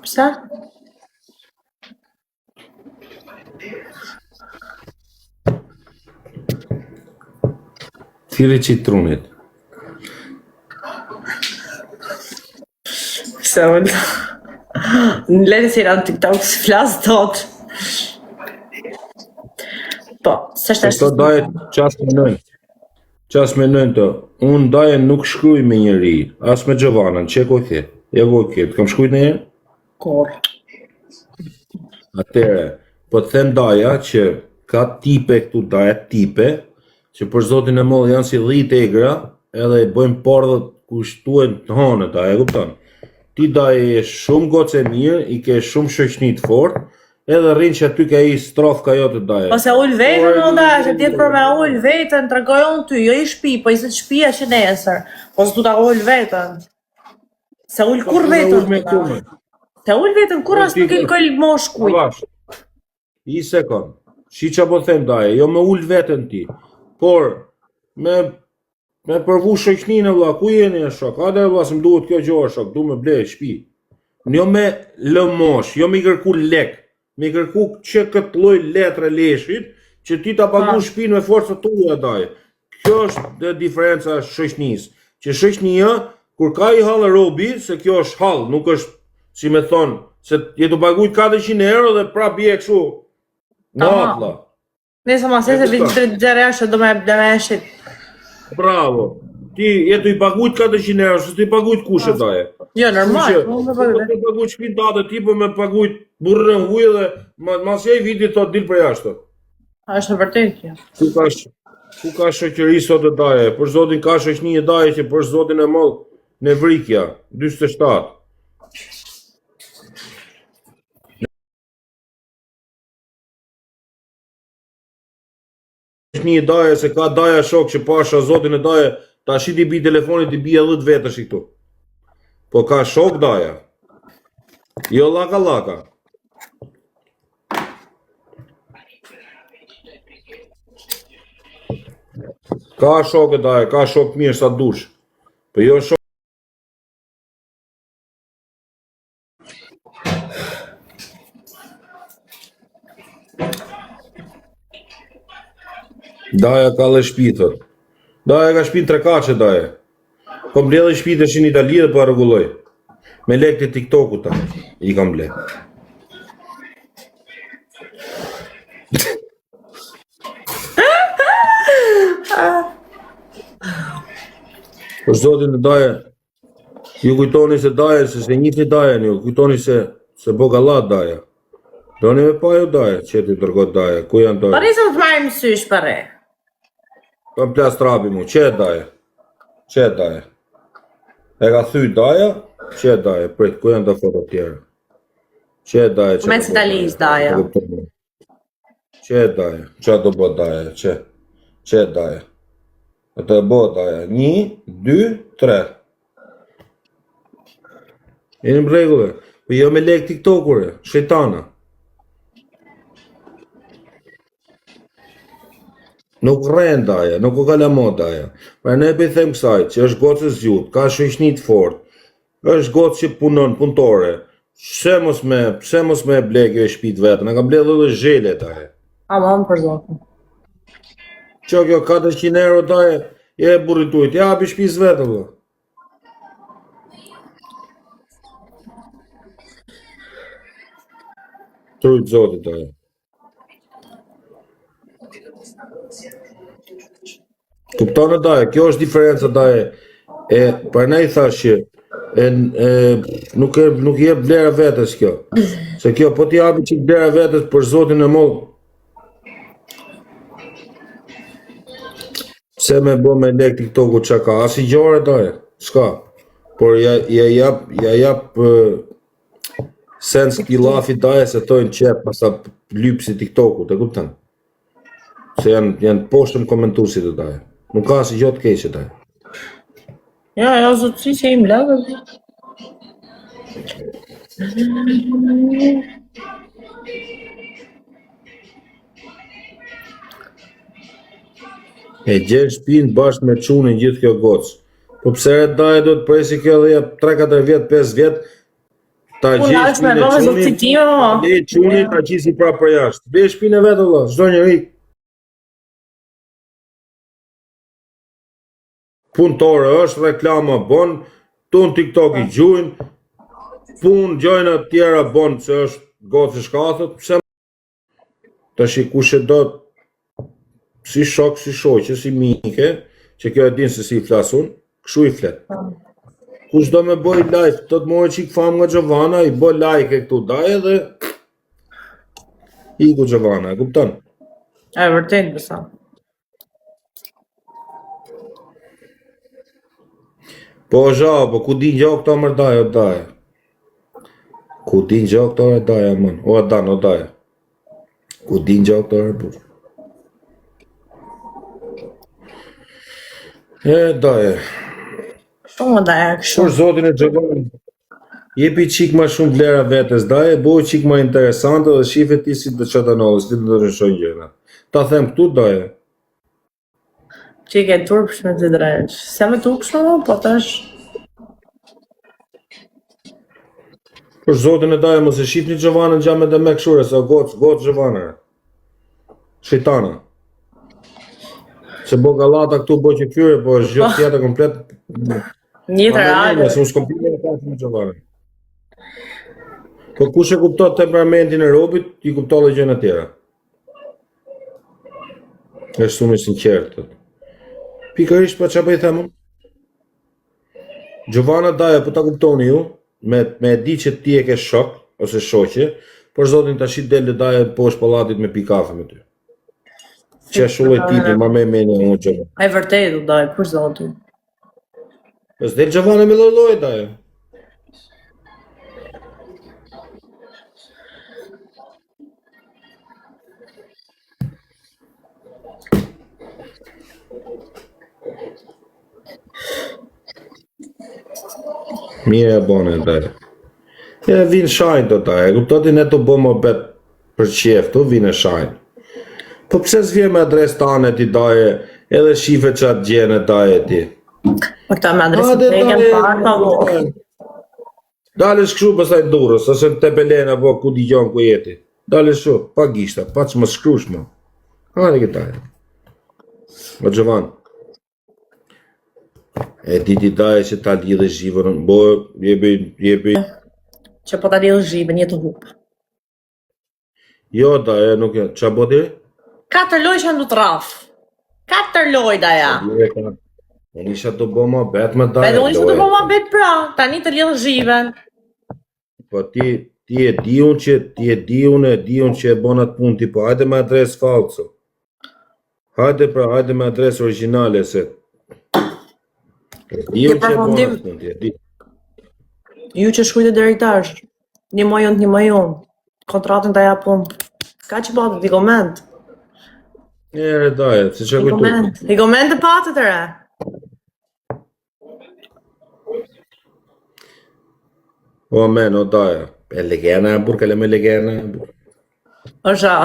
Pse? Thiri citrunit. Se unë... Në leti si në TikTok si flas tot. Po, se Se këto daje qas menojnë të, unë daje nuk shkruj me njëri, as me Gjovanën, që ko the? Ja ko këtë, kam shkrujt në njërë? Kur. Atere, po të them daja që ka tipe këtu daja tipe, që për zotin e mollë janë si 10 egra, edhe i bëjmë pardhët ku shtuën të hanë daja, e kupton? Ti daje e shumë gocë e mirë, i ke shumë shoqni të fort, edhe rrinë që aty ka i strof ka jo të daje. Ose ull vetën, o da, që tjetë për me ull vetën, të regojon ty, jo i shpi, po i se të shpia që nesër, po se tu ta ull vetën. Se ull kur vetën, se ull vetën, kur as nuk i këll mosh kuj. I sekund, shi që po them daje, jo me ull vetën ti, por me përvu shoqnin e vlla, ku jeni e shok, ade vlla, se më duhet kjo gjohë shok, du me ble, shpi. Jo me lëmosh, jo me i kërku lek, me kërku që këtë lloj letre leshit, që ti ta pagu shpinë me forcët tua daje. Kjo është diferenca shoqnis, që shoqnia, kur ka i hallë robi, se kjo është hall, nuk është, si me thonë, se je të pagujt 400 euro dhe prap bje kështu. Në atla. Nëse ma se vitin 30 që do me shit. Bravo. Ti jetu i pagujt 400 euro, se ti pagujt kushe daje. Jo, normal. Ti pagujt shpinë tate, ti po me pagujt burrën hujë dhe mas e i viti thot dil për jashtë. A është në vërtet kjo. Ku ka shoqëri sot e daje? Për zotin ka shoqni e daje që për zotin e mollë në vrikja, 47. Një daje se ka daja shok që pasha zotin e daje, ta shiti bi telefonit i bia 10 vetësh i këtu. Po ka shok daja. Jo laka. Ka shok e daje, ka shok mirë sa dush. Po jo shok. Daja ka dhe shpitër. Daja ka shpinë 3 kache daje. Kom bledhe shpitër që në Itali dhe pa rregulloj. Me lek të TikToku ta. I kam ble. Për zotin e daje, ju kujtoni se daje, se njifni dajen ju, kujtoni se bogallat daja. Doni me pa ju daje, që ti tërgot daje, ku janë daje? Pari se më të marrë më sysh, pare. Kam plas trapi mu, që e daje? Që e daje? E ka thy daja? Që e daje? Prit, ku janë të foto tjera? Që e daje? Me që dalis daja. Që e daje? Që do bë daje? Që e daje? E të bë daje? 1, 2, 3. Jeni më regullë. Po jo me lek TikTokure, shejtana. Nuk rren daja, nuk u kalamo daja. Pra ne për them kësaj, që është gocë zgjut, ka shoqni të fort, është gocë që punon, punëtore. Pse mos me blek jo e shpit vetë, në ka bledhë dhe zhele daje. Ama më për zotin. Që kjo 400 euro daje, je e burritujt, ja api shpis vetë, vë. Trujt zotit daje. Kuptonë daje, kjo është diferenca daje, për ne i thash që nuk jep vlera vetës kjo, se kjo po t'i japi që vlera vetës për zotin e mollë, se me bo me lek TikToku që ka, as i gjore daje, s'ka, por ja jap sens këti lafi daje se tojnë qep pasa lypsi TikToku, të kuptan, se janë poshtëm komentusit të daje. Nuk ka si gjotë keqe daje. Ja, zotësi që im lagë. E gjerë shpinë bashkë me qunin gjithë kjo gocë. Po pse daje do të presi kjo dhe jep 3-4 vjet, 5 vjet, Ta gjesh me bëmë zotëtime, mo. le quni ta gjisi prapë për jashtë. Ble shpinë vetë valla, çdo njeri. Punëtore është, reklama bon, ton TikTok i gjujnë, punë gjojnë të tjera bon se është gocë shkathët, pse tash kush e do si shok, si shoqe, si mike, që kjo e din se si i flasun, kështu i flet. Kush do me boj like, do të mojë qik fam nga Gjovana, i boj like e këtu daje dhe i ku Gjovana, e kupton? E vërtet bësa. Po zha, po ku din gjo këto mërdaje, o daje. Ku din gjo këto e daje, mën, o adan, o daje. Ku din gjo këto e burë. E daje. Shumë da e kështu. Por zotin e Gjovanë, jepi qik ma shumë vlera vetës, daje, boj qik ma interesante dhe shife ti si të qatanolë, si të ndërëshon gjena. Ta them këtu, daje. Që i ke turpshme të drejsh. Se me turpshme, po të është... Por zotin e daje, mos e shifni Gjovanën gjame dhe me këshure, sa gocë Gjovanë. Shitana. Se bo galata këtu bo që fyre, po është gjithë tjetë komplet... Një të rajë. Se më shkompime e pasë me Gjovanën. Po kush e kuptot temperamentin e robit, i kuptot dhe gjëna tjera. Është shumë i sinqertë. Pikërisht pa që bëj themën. Gjovana daja, po ta kuptoni ju, me di që ti e ke shok, ose shoqe, por zotin ta shit del dhe daja poshtë pallatit me pi kafe me ty. Që shullë e tipi, ma me menja unë Gjovana. A i vërtet u daj, për zotin.Ës del Gjovana me lojloj daja. Mire e bone daja. E vinë shajnë të daja, kuptoti ne të bëmë bet për qeftu, vinë shajnë. Po pse s'vje me adres tane ti daje, edhe shife që atë gjene daje ti. Po këta me adresin të eken parë, pa vokë. Dale shkru pësaj durës, ose në Tepelena, po ku di gjonë ku jeti. Dale shu, pa gishta, pa që më shkrush më. Hane këtaje. O Gjovan. E ti daje që ta lidhe zhivën, bo jebi... Që po ta lidhe zhivën, jetë hupë. Jo daje, nuk e, qa bo diri? 4 loj që në të rafë. 4 loj daja. Unë isha të bo ma bet me daje. Unë isha të bo ma bet pra, tani të lidhe zhivën. Po ti e diun që e bon atë punë ti, po hajde me adres falso. Hajde me adres originale se. Diun që e bon atë punë ti, e di. Ju që shkujtë drejtash, një majon, kontratën të japun. Ka që patë, t'i koment. Ere daje, se që kujtu. I koment të patë të re. O men, o daje. E legena e burë, kele me legena e burë. O sha,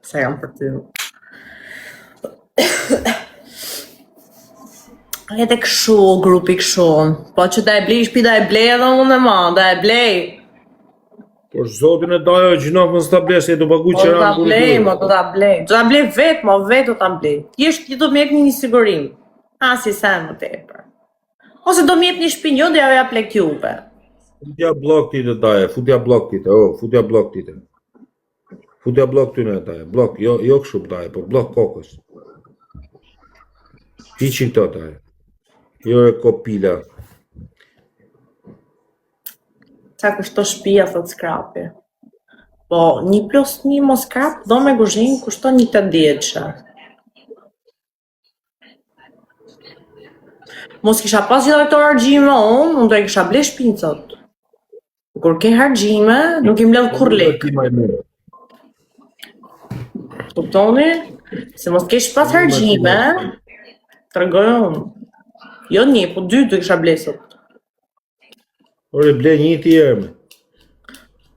se jam për ty. Jete këshu, grupi këshu. Po që da e blej, shpi da e blej edhe unë e ma, da e blej. Por zotin e daje, gjinof më së ta blej, se e du pagu që ranë burë. Do ta blej. Do ta blej vetë, ma vetë do ta blej. Ti do më jep një sigurim. Si sa më tepër. Ose do më jep një shpinë, jo dhe ja plek juve. Futja blok ti të daje, futja blok ti të, futja blok ti të. Futja blok ty në daje, blok, jo këshu daje, po blok kokës. Hiqi këto daje. Jo e kopila. Qa kështo shpia, thot skrapi. Po, 1+1 mos skrap, do me guzhin, kushton 80. Mos kisha pas gjitha këto argjime, unë do e kisha ble shpincot. Kur ke hargjime, nuk im ledh kur lek. Kuptoni? Se mos kesh pas hargjime, të regojë unë. Jo 1, po 2 të kisha blesot. Ore, ble një ti erme.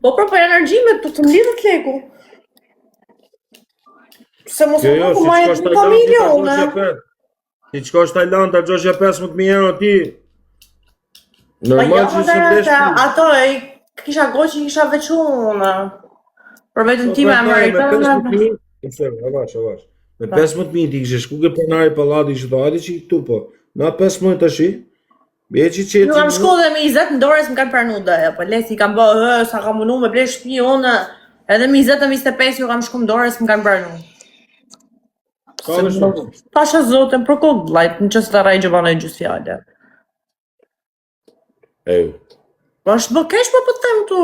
Po janë argjime, të më lidhët leku. Se mos më ku ma jetë në familje, Ti qko është Tajland, ta gjoshja 15.000 euro ti. Normal që se blesh ti. Ato kisha gojë që kisha veçunë. Për vetën time Amerikanë. Avash. Me 15.000 ti kishe shku ke pronari pallati që thati që këtu po. Na 15 tashi. Ju kam shku dhe me 20 në dorës më kanë pranu dhe, po lesi kam bë, sa kam munu me ble shtëpi unë, edhe me 20 e 25 ju kam shku në dorës më kanë pranu. Pasha zotën për kokë blajt, në qësë të rajgjë banë e gjusë fjallë. Po është bëkesh po të them tu.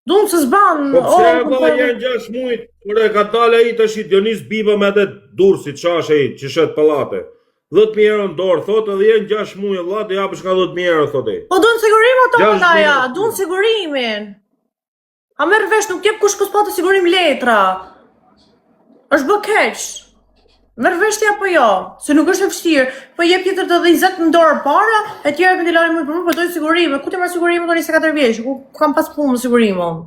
Dunë se s'banë. Po pse e ba janë 6 mujt, kur e ka dalë ai tash Dionis Biba me atë dursit çash ai që shet pallate. 10.000 euro në dorë, thotë edhe janë 6 muaj vëlla, të japësh ka 10.000 euro thotë ai. Po dunë sigurim ato mënaja, dunë sigurimin. A merr vesh nuk jep kush pas patë sigurim letra. Është bë keq. Merr vesh ti apo jo? Se nuk është e vështirë. Po jep tjetër të 20 në dorë para, e tjerë me dilani më për mua, po doj sigurime. Ku ti marr sigurimin tani 24 vjeç? Ku kam pas punë me sigurimin?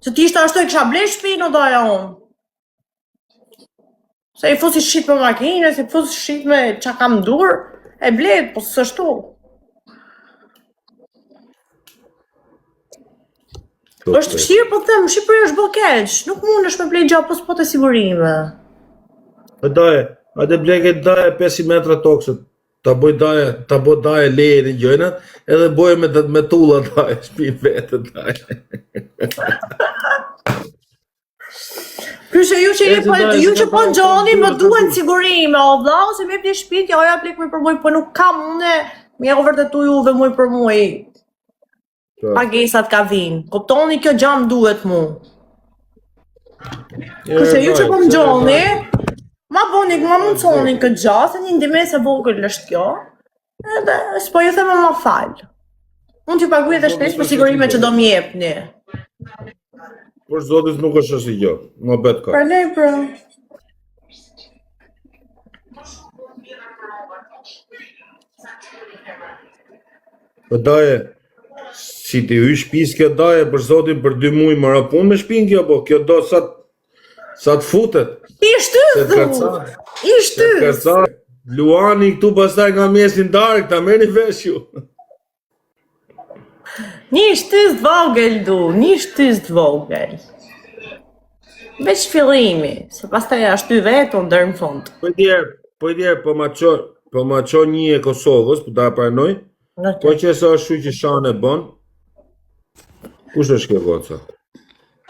Se ti ishte ashtu e kisha ble shtëpinë doja unë. Se i fusi shqit për makinë, se i fusi shqit me qa kam dur, e bled, po së shtu. Është vështirë, po them, Shqipëria është bë keq, nuk mundesh me blej gjatë pas po të sigurime. Daje, atë bleke daje 5 metra toksët, ta bëj daje leje në gjojnat, edhe bëj me tulla daje, shpi vetë daje. Kështë ju që po në gjoni më duen sigurime, o vlau, se me pje shpit, ja oja plek me për muj, po nuk kam une, mi e vërtetu juve muj për muj. Pagesat ka vinë, kuptoni kjo gjam duhet mu. Kështë ju që po në gjoni, ma boni, ma mundësoni këtë gjatë, se një ndime se vogël është kjo, edhe s'po ju theme ma falë. Unë t'ju paguj edhe shtes për sigurime që do m'jepni. Por zotis nuk është ashtë i gjo, më betë ka. Për nej, bro. Për daje, si ti hysh pis kjo daje, për zotin për 2 muj më rapun me shpin kjo, po kjo do sa të futet. I shtyth, I shtyth. Luani këtu pastaj nga mesin dark, ta merrni vesh ju. Një shtyth vogël du, një shtyth vogël. Veç fillimi, se pastaj ashtu vetëm deri në fund. Po ma çon një e Kosovës, po ta pranoj. Po që sa është që shanë e bën. Kush është kjo goca?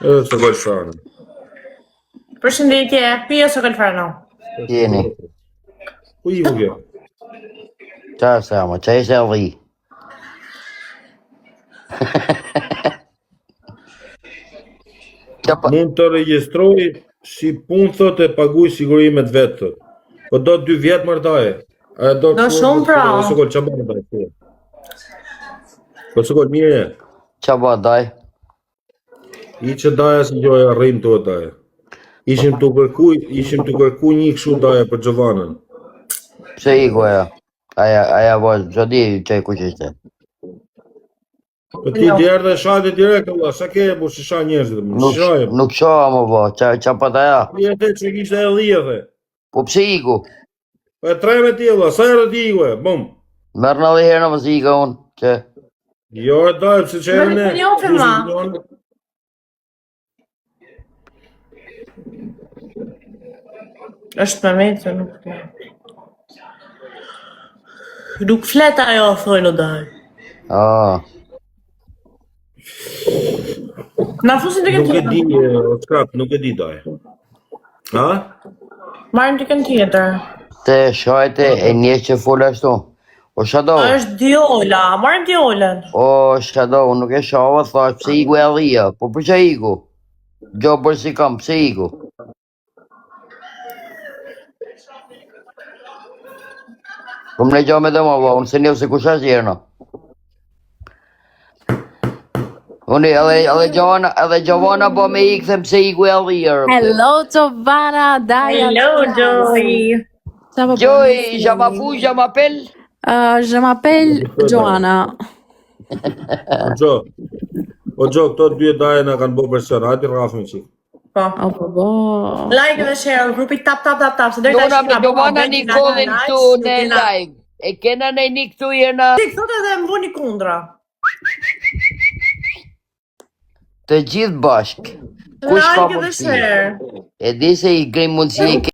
Edhe se gol shanë. Përshëndetje, pia së Golfrano. Jeni. Ku i vugë? Qa sama, qa ishe dhi. Mund të regjistroj si punë thot e paguj sigurimet vetë thot. Po do 2 vjetë martaje. Do shumë pra. Po së gol qa bërë daj. Po së gol mire. Qa bërë daj? I që daja si gjoja rrim të daja. Ishim të kërku një këshu daja për Gjovanën. Pse i goja? Aja vazë, gjodi që i kuq ishte. Po ti djerë dhe shajtë direkt, Allah, sa ke e bu shisha njerëzit? Nuk shoha më bo, qa pa daja? Jete që kishte e dhije dhe. Po pse i ku? Po e 3 me ti, Allah, sa e rëti i ku e, bum. Merë në dhe herë në mësi i ka unë, që? Jo e dajë, pëse që e ne. Është me me të nuk të. Nuk flet ajo, thojnë o daj. Na fusin të këtë tjetër. Nuk e di, o skrap, nuk e di daj. Ha? Marim të këtë tjetër. Te shajte e njështë që full ashtu. O shado? Është diola, marim diolën. O shado, unë nuk e shava, thash pse i ku e dhia. Po për që i ku? Gjo për si kam, pse i ku? Kom në gjo me dhe ma ba, unë se njëve se kusha që jërëna. Unë edhe Gjovana po me i këthem se i ku e dhirë. Hello Gjovana, Daja. Hello Joy. Joy, je m'appelle? Je m'appelle Joana. O Gjo, këto 2 daje nga kanë bo person, hajti rrafmi qik. Po. Like dhe share, grupi tap. Dona me Gjovana një kodin këtu në like. E kena në një këtu jena... Ti këto edhe më bu një kundra. Të gjithë bashk. Kush ka Like dhe mundësi? share. E di se i grej mundësi